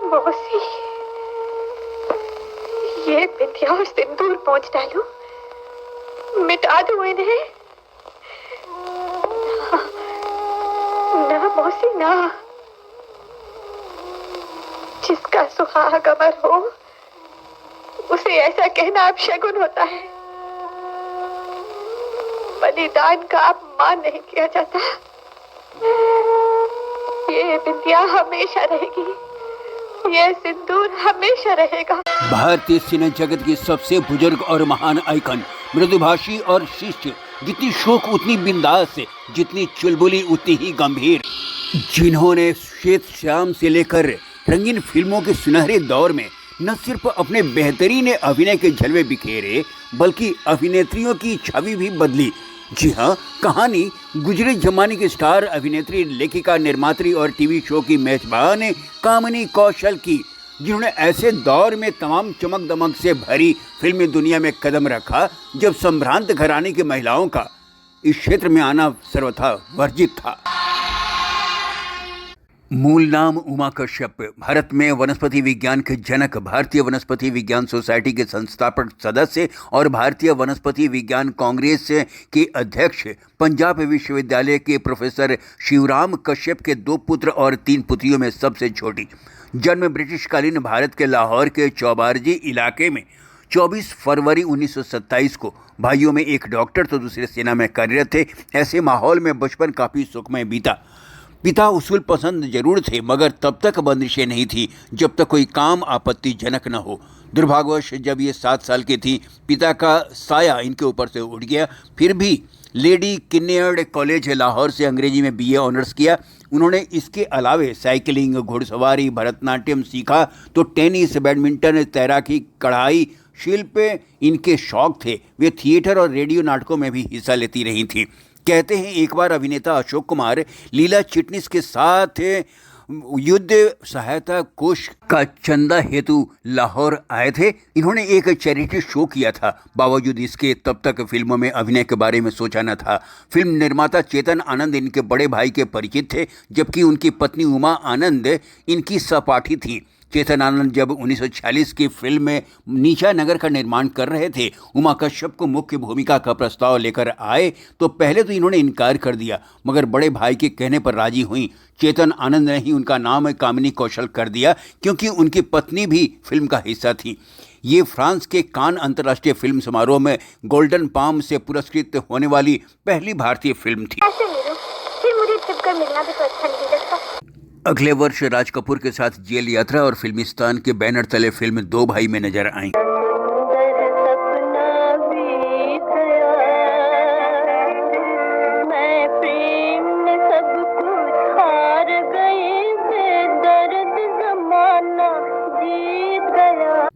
मौसी, ये बिंदिया और सिंदूर पहुंच डालू, मिटा दो इन्हें। ना मौसी ना, जिसका सुहाग अमर हो उसे ऐसा कहना अब शगुन होता है। बलिदान का अपमान नहीं किया जाता। ये बिंदिया हमेशा रहेगी, ये सिंदूर हमेशा रहेगा। भारतीय सिने जगत की सबसे बुजुर्ग और महान आइकन, मृदुभाषी और शिष्ट, जितनी शोक उतनी बिंदास, जितनी चुलबुली उतनी ही गंभीर, जिन्होंने श्वेत श्याम से लेकर रंगीन फिल्मों के सुनहरे दौर में न सिर्फ अपने बेहतरीन अभिनय के जलवे बिखेरे बल्कि अभिनेत्रियों की छवि भी बदली। जी हाँ, कहानी गुजरे जमाने की स्टार अभिनेत्री, लेखिका, निर्मात्री और टीवी शो की मेजबान कामिनी कौशल की, जिन्होंने ऐसे दौर में तमाम चमक दमक से भरी फिल्मी दुनिया में कदम रखा जब संभ्रांत घराने की महिलाओं का इस क्षेत्र में आना सर्वथा वर्जित था। मूल नाम उमा कश्यप, भारत में वनस्पति विज्ञान के जनक, भारतीय वनस्पति विज्ञान सोसाइटी के संस्थापक सदस्य और भारतीय वनस्पति विज्ञान कांग्रेस के अध्यक्ष, पंजाब विश्वविद्यालय के प्रोफेसर शिवराम कश्यप के 2 पुत्र और 3 पुत्रियों में सबसे छोटी। जन्म ब्रिटिशकालीन भारत के लाहौर के चौबारजी इलाके में 24 फरवरी 1927 को। भाइयों में एक डॉक्टर तो दूसरे सेना में कार्यरत थे। ऐसे माहौल में बचपन काफ़ी सुखमय बीता। पिता उसूल पसंद जरूर थे, मगर तब तक बंदिशें नहीं थी जब तक कोई काम आपत्तिजनक न हो। दुर्भाग्यवश जब ये 7 साल की थी, पिता का साया इनके ऊपर से उठ गया। फिर भी लेडी किन्नेर्ड कॉलेज लाहौर से अंग्रेजी में BA ऑनर्स किया। उन्होंने इसके अलावे साइकिलिंग, घुड़सवारी, भरतनाट्यम सीखा तो टेनिस, बैडमिंटन, तैराकी, कढ़ाई, शिल्प इनके शौक थे। वे थिएटर और रेडियो नाटकों में भी हिस्सा लेती रही थीं। कहते हैं एक बार अभिनेता अशोक कुमार लीला चिटनिस के साथ युद्ध सहायता कोष का चंदा हेतु लाहौर आए थे। इन्होंने एक चैरिटी शो किया था। बावजूद इसके तब तक फिल्मों में अभिनय के बारे में सोचा न था। फिल्म निर्माता चेतन आनंद इनके बड़े भाई के परिचित थे, जबकि उनकी पत्नी उमा आनंद इनकी सहपाठी थी। चेतन आनंद जब 1946 की फिल्म में नीचा नगर का निर्माण कर रहे थे, उमा कश्यप को मुख्य भूमिका का प्रस्ताव लेकर आए तो पहले तो इन्होंने इनकार कर दिया, मगर बड़े भाई के कहने पर राजी हुई। चेतन आनंद ने ही उनका नाम कामिनी कौशल कर दिया, क्योंकि उनकी पत्नी भी फिल्म का हिस्सा थी। ये फ्रांस के कान अंतर्राष्ट्रीय फिल्म समारोह में गोल्डन पाम से पुरस्कृत होने वाली पहली भारतीय फिल्म थी। फिर मुझे छिपकर मिलना भी तो अच्छा नहीं लगता। अगले वर्ष राज कपूर के साथ जेल यात्रा और फिल्मिस्तान के बैनर तले फिल्म 2 भाई में नजर आई।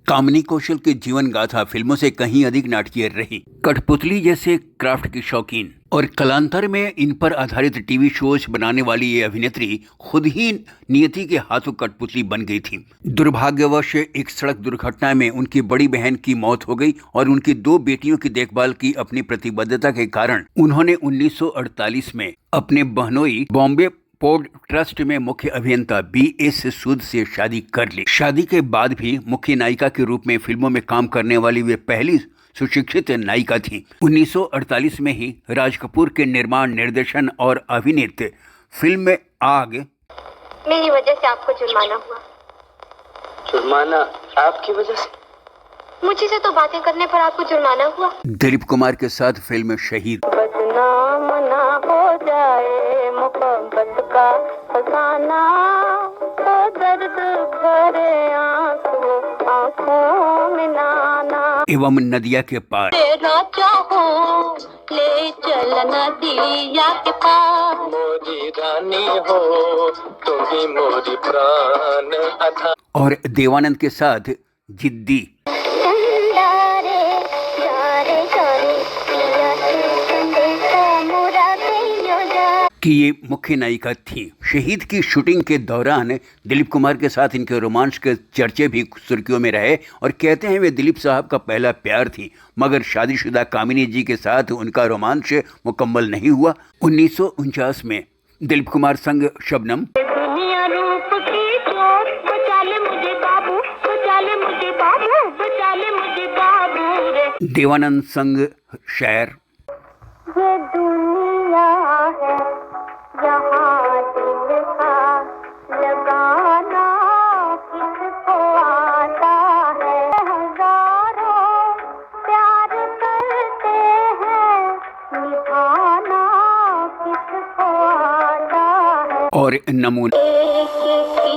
कामिनी कौशल की जीवन गाथा फिल्मों से कहीं अधिक नाटकीय रही। कठपुतली जैसे क्राफ्ट की शौकीन और कलांतर में इन पर आधारित टीवी शोज बनाने वाली ये अभिनेत्री खुद ही नियति के हाथों कठपुतली बन गई थी। दुर्भाग्यवश एक सड़क दुर्घटना में उनकी बड़ी बहन की मौत हो गई और उनकी 2 बेटियों की देखभाल की अपनी प्रतिबद्धता के कारण उन्होंने 1948 में अपने बहनोई बॉम्बे पोर्ट ट्रस्ट में मुख्य अभियंता BS सूद से शादी कर ली। शादी के बाद भी मुख्य नायिका के रूप में फिल्मों में काम करने वाली वे पहली सुशिक्षित नायिका थी। 1948 में ही राज कपूर के निर्माण, निर्देशन और अभिनीत फिल्म आग मेरी वजह से आपको जुर्माना हुआ। जुर्माना आपकी वजह से? मुझे से तो बातें करने पर आपको जुर्माना हुआ। दिलीप कुमार के साथ फिल्म शहीद। बदनाम ना हो जाए मोहब्बत का फसाना, तो दर्द भरे आंखों में नाना एवं नदिया के पार। तेरा चाहो ले चल नदिया के पार, मोरी रानी हो तुम ही मोरी प्राण अधा। और देवानंद के साथ जिद्दी। कि ये मुख्य नायिका थी। शहीद की शूटिंग के दौरान दिलीप कुमार के साथ इनके रोमांस के चर्चे भी सुर्खियों में रहे और कहते हैं वे दिलीप साहब का पहला प्यार थी, मगर शादीशुदा कामिनी जी के साथ उनका रोमांस मुकम्मल नहीं हुआ। 1949 में दिलीप कुमार संग शबनम, दुनिया रूप की चोट बचा ले मुझे देवानंद संग शायर। ये दुनिया है यहाँ दिल का लगाना किसको आता है। हजारों प्यार करते हैं निभाना किसको आता है। और नमूना किसी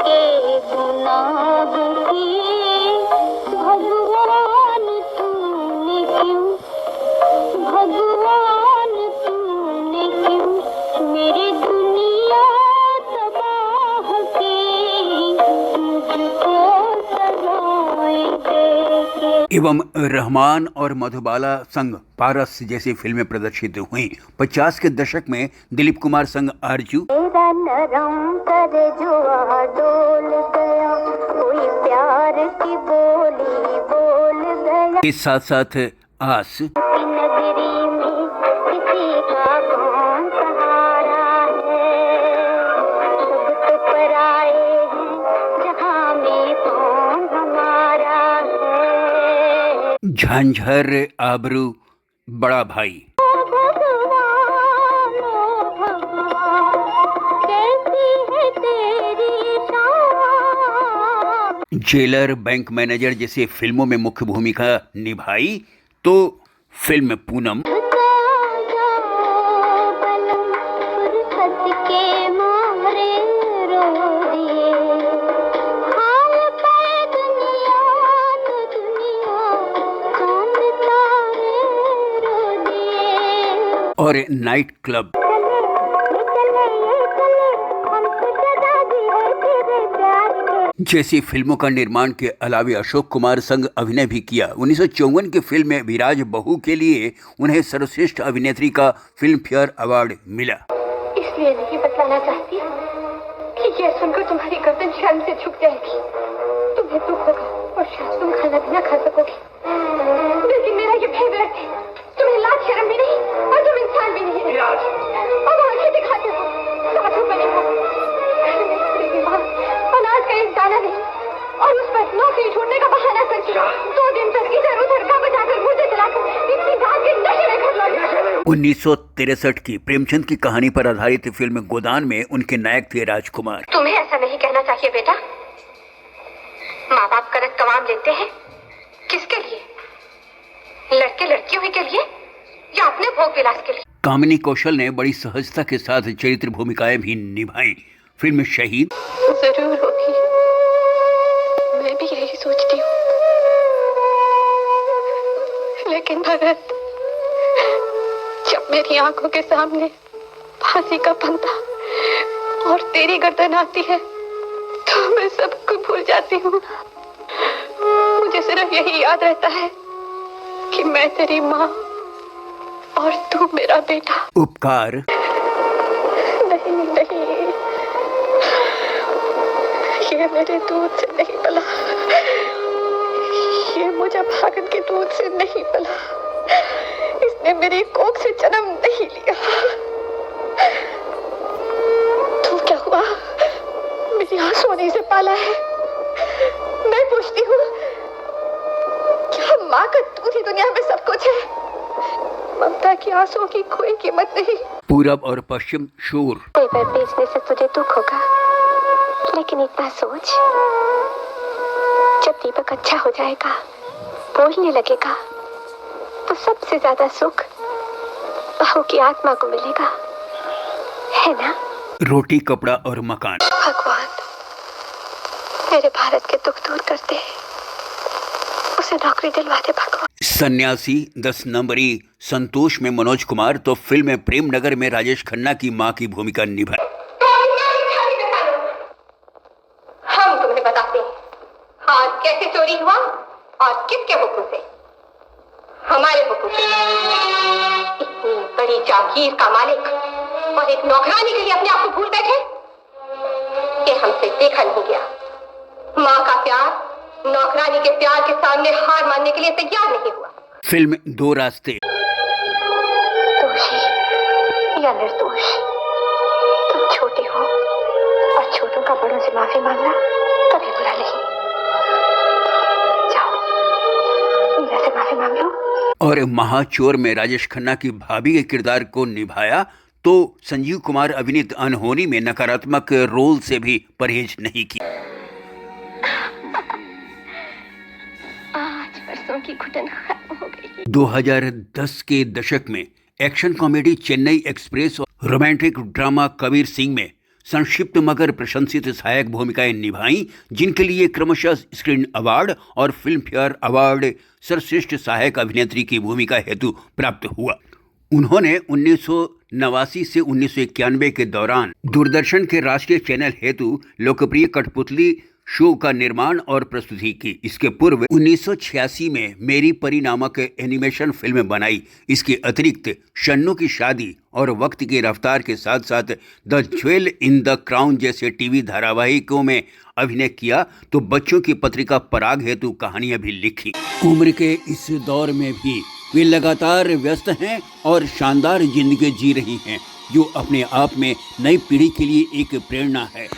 के गुनाह की भगवान तूने क्यों, भगवान तूने क्यों मेरी दुनिया तबाह की, मुझको सजाएं देके। एवं रहमान और मधुबाला संग पारस जैसी फिल्में प्रदर्शित हुई। 50 के दशक में दिलीप कुमार संग आरजू, मेरा नरम कर जुआ डोल गया, कोई प्यार की बोली बोल गया। के साथ साथ आस, नगरी में किसी का कौन सहारा है, सब तो पराए हैं जहाँ में कौन हमारा है। झांझर आबरू, बड़ा भाई, भगवान कैसी है तेरी शान। जेलर, बैंक मैनेजर जैसे फिल्मों में मुख्य भूमिका निभाई। तो फिल्म पूनम, और नाइट क्लब जैसी फिल्मों का निर्माण के अलावा अशोक कुमार संग अभिनय भी किया। 1954 की फिल्म में विराज बहू के लिए उन्हें सर्वश्रेष्ठ अभिनेत्री का फिल्म फेयर अवार्ड मिला। इसलिए नहीं बतलाना चाहती कि यह सुनकर तुम्हारी गर्दन शर्म से झुक जाएगी, तुम्हें दुख होगा और शायद तुम खाना भी ना खा सकोगी। लेकिन मेरा ये भय व्यर्थ है, तुम्हें लाज शर्म भी नहीं और तुम इंसान भी नहीं है। और आंखें दिखाते हो, साधु बने हो। मेरी माँ अनाज का एक दाना नहीं और उस पर नौकरी छोड़ने का बहाना करके 2 दिन तक इधर उधर का बजाकर मुझे चलाकर इतनी रात के नशे में घर लौट। 1963 की प्रेमचंद की कहानी पर आधारित फिल्म गोदान में उनके नायक थे राजकुमार। तुम्हें ऐसा नहीं कहना चाहिए बेटा। माँ बाप करक कमाम लेते हैं किसके लिए? लड़के लड़कियों के लिए या अपने भोग विलास के लिए? कामिनी कौशल ने बड़ी सहजता के साथ चरित्र भूमिकाएं भी निभाई। फिल्म शहीद जरूर होगी, मैं भी यही सोचती हूँ। लेकिन भगत, जब मेरी आंखों के सामने फांसी का फंदा और तेरी गर्दन आती है तो मैं सबको भूल जाती हूँ। मुझे सिर्फ यही याद रहता है कि मैं तेरी माँ और तू मेरा बेटा। उपकार, नहीं नहीं, ये मेरे दूध से नहीं पला, ये मुझे भागन के दूध से नहीं पला, इसने मेरी कोख से जन्म नहीं लिया। तू क्या हुआ? मेरी आंसुओं से पाला है। मैं पूछती हूँ, क्या माँ का दूध ही दुनिया में सब कुछ है? ममता की आंसुओं की कोई कीमत नहीं। पूरब और पश्चिम शोर, पेपर बेचने से तुझे दुख होगा, लेकिन इतना सोच, जब दीपक अच्छा हो जाएगा, बोलने लगेगा, तो सबसे ज्यादा सुख बहू की आत्मा को मिलेगा, है ना? रोटी, कपड़ा और मकान। भगवान मेरे भारत के दुख दूर करते, उसे नौकरी दिलवाते भगवान। सन्यासी, 10 नंबरी, संतोष में मनोज कुमार। तो फिल्म प्रेम नगर में राजेश खन्ना की मां की भूमिका निभाई। हम तुम्हें बताते हैं आज कैसे चोरी हुआ और किसके हुक्म से। हमारे हुक्म से। इतनी बड़ी जागीर का मालिक और एक नौकरानी के लिए अपने आप को भूल बैठे कि हमसे देखा नहीं गया। माँ का प्यार नौकरानी के प्यार के सामने हार मानने के लिए तैयार नहीं हुआ। फिल्म 2 रास्ते। दोषी या निर्दोष, तुम छोटे हो और छोटों का बड़ों से माफी मांगना कभी बुरा नहीं। जाओ, मीरा से माफी और महाचोर में राजेश खन्ना की भाभी के किरदार को निभाया तो संजीव कुमार अभिनीत अनहोनी में नकारात्मक रोल से भी परहेज नहीं किया। आज परसों की घुटन खत्म हो गई। 2010 के दशक में एक्शन कॉमेडी चेन्नई एक्सप्रेस और रोमांटिक ड्रामा कबीर सिंह में संक्षिप्त मगर प्रशंसित सहायक भूमिकाएं निभाई, जिनके लिए क्रमशः स्क्रीन अवार्ड और फिल्म फेयर अवार्ड सर्वश्रेष्ठ सहायक अभिनेत्री की भूमिका हेतु प्राप्त हुआ। उन्होंने 1989 से 1991 के दौरान दूरदर्शन के राष्ट्रीय चैनल हेतु लोकप्रिय कठपुतली शो का निर्माण और प्रस्तुति की। इसके पूर्व 1986 में मेरी परी नामक एनिमेशन फिल्म बनाई। इसके अतिरिक्त शन्नू की शादी और वक्त की रफ्तार के साथ साथ the jewel in the crown जैसे टीवी धारावाहिकों में अभिनय किया तो बच्चों की पत्रिका पराग हेतु कहानियां भी लिखी। उम्र के इस दौर में भी वे लगातार व्यस्त हैं और शानदार जिंदगी जी रही हैं, जो अपने आप में नई पीढ़ी के लिए एक प्रेरणा है।